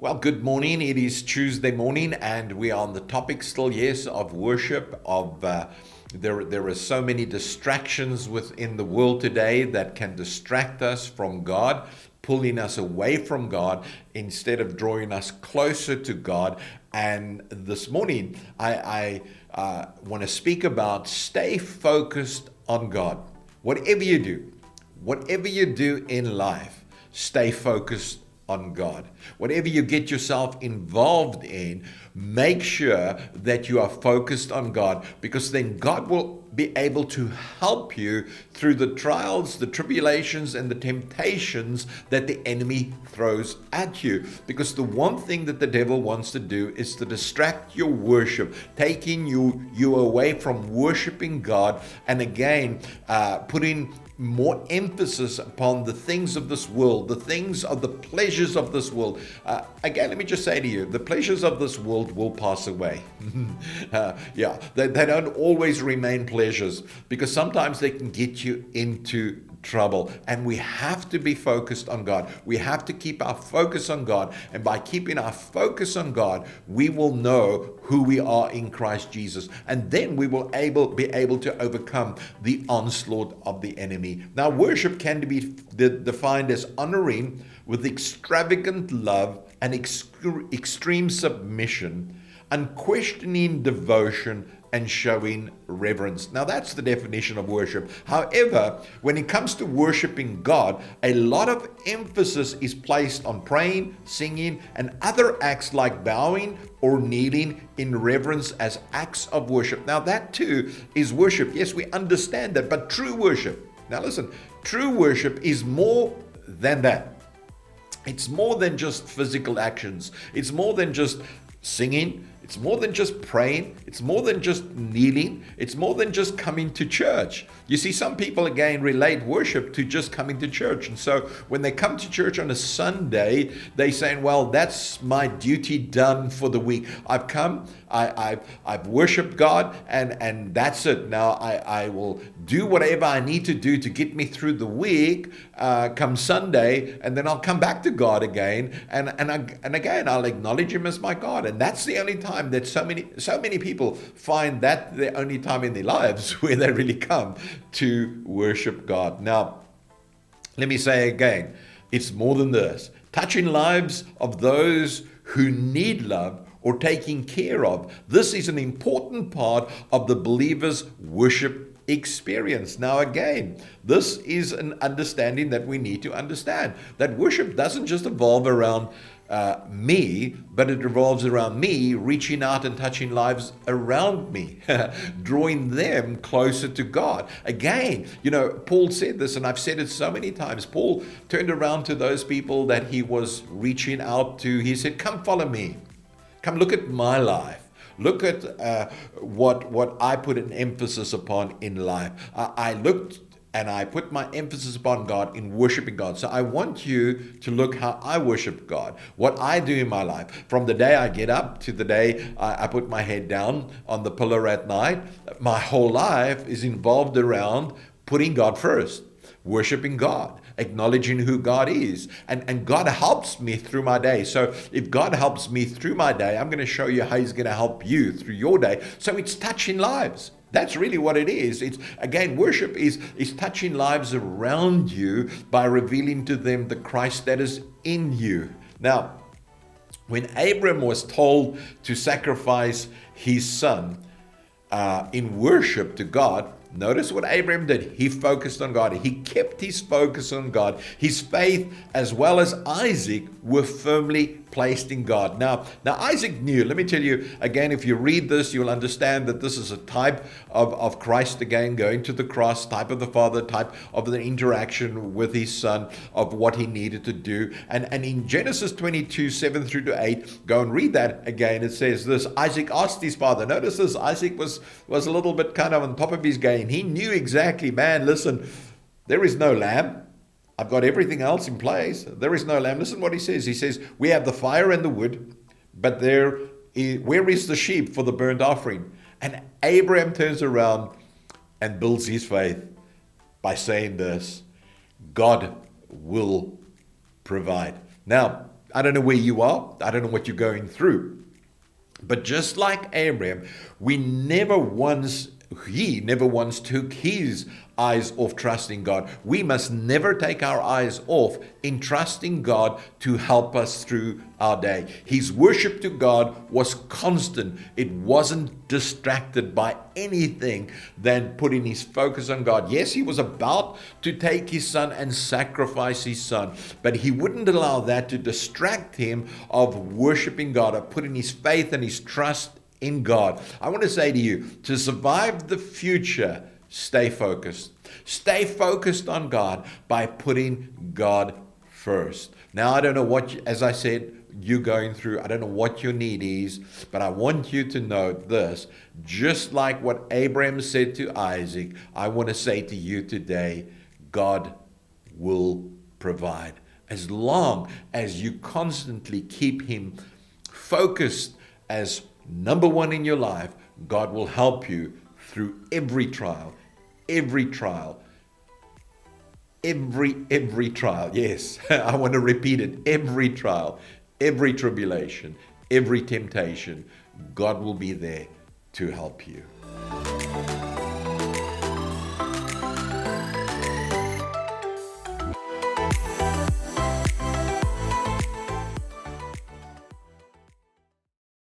Well, good morning. It is Tuesday morning, and we are on the topic still, yes, of worship. There are so many distractions within the world today that can distract us from God, pulling us away from God instead of drawing us closer to God. And this morning, I want to speak about stay focused on God. Whatever you do in life, stay focused on God. Whatever you get yourself involved in, make sure that you are focused on God, because then God will be able to help you through the trials, the tribulations, and the temptations that the enemy throws at you. Because the one thing that the devil wants to do is to distract your worship, taking you away from worshiping God, and again, putting more emphasis upon the things of this world, the things of the pleasures of this world. Again, let me just say to you, the pleasures of this world will pass away. They don't always remain pleasures, because sometimes they can get you into trouble, and we have to be focused on God. We have to keep our focus on God, and by keeping our focus on God, we will know who we are in Christ Jesus, and then we will be able to overcome the onslaught of the enemy. Now, worship can be defined as honoring with extravagant love and extreme submission, unquestioning devotion, and showing reverence. Now, that's the definition of worship. However, when it comes to worshiping God, a lot of emphasis is placed on praying, singing, and other acts like bowing or kneeling in reverence as acts of worship. Now, that too is worship. Yes, we understand that, but true worship, now listen, true worship is more than that. It's more than just physical actions. It's more than just singing. It's more than just praying. It's more than just kneeling. It's more than just coming to church. You see, some people again relate worship to just coming to church. And so when they come to church on a Sunday, they saying, well, that's my duty done for the week. I've come, I've worshiped God, and that's it. Now I will do whatever I need to do to get me through the week, come Sunday, and then I'll come back to God again. And again, I'll acknowledge Him as my God. And that's the only time that so many people find that the only time in their lives where they really come to worship God. Now, let me say again, it's more than this. Touching lives of those who need love or taking care of. This is an important part of the believer's worship experience. Now again, this is an understanding that we need to understand, that worship doesn't just evolve around me, but it revolves around me reaching out and touching lives around me, drawing them closer to God. Again, Paul said this, and I've said it so many times. Paul turned around to those people that he was reaching out to. He said, come follow me. Come look at my life. Look at what I put an emphasis upon in life. I looked and I put my emphasis upon God in worshiping God. So I want you to look how I worship God, what I do in my life. From the day I get up to the day I put my head down on the pillow at night, my whole life is involved around putting God first, worshiping God, acknowledging who God is. And God helps me through my day. So if God helps me through my day, I'm going to show you how He's going to help you through your day. So it's touching lives. That's really what it is. It's again, worship is touching lives around you by revealing to them the Christ that is in you. Now, when Abram was told to sacrifice his son in worship to God, notice what Abraham did. He focused on God. He kept his focus on God. His faith, as well as Isaac, were firmly placed in God. Now Isaac knew. Let me tell you again, if you read this, you'll understand that this is a type of Christ again, going to the cross, type of the Father, type of the interaction with his son, of what he needed to do. And in Genesis 22, 7 through to 8, go and read that again. It says this: Isaac asked his father. Notice this, Isaac was a little bit kind of on top of his game. He knew exactly, man, listen, there is no lamb. I've got everything else in place. There is no lamb. Listen what he says. He says, we have the fire and the wood, but where is the sheep for the burnt offering? And Abraham turns around and builds his faith by saying this: God will provide. Now, I don't know where you are. I don't know what you're going through. But just like Abraham, he never once took his eyes off trusting God. We must never take our eyes off in trusting God to help us through our day. His worship to God was constant. It wasn't distracted by anything than putting his focus on God. Yes, he was about to take his son and sacrifice his son, but he wouldn't allow that to distract him of worshiping God, of putting his faith and his trust in God. I want to say to you, to survive the future, stay focused. Stay focused on God by putting God first. Now, I don't know what, as I said, you're going through. I don't know what your need is, but I want you to know this. Just like what Abraham said to Isaac, I want to say to you today, God will provide. As long as you constantly keep him focused as number one in your life, God will help you through every trial, every trial, every trial. Yes, I want to repeat it. Every trial, every tribulation, every temptation, God will be there to help you.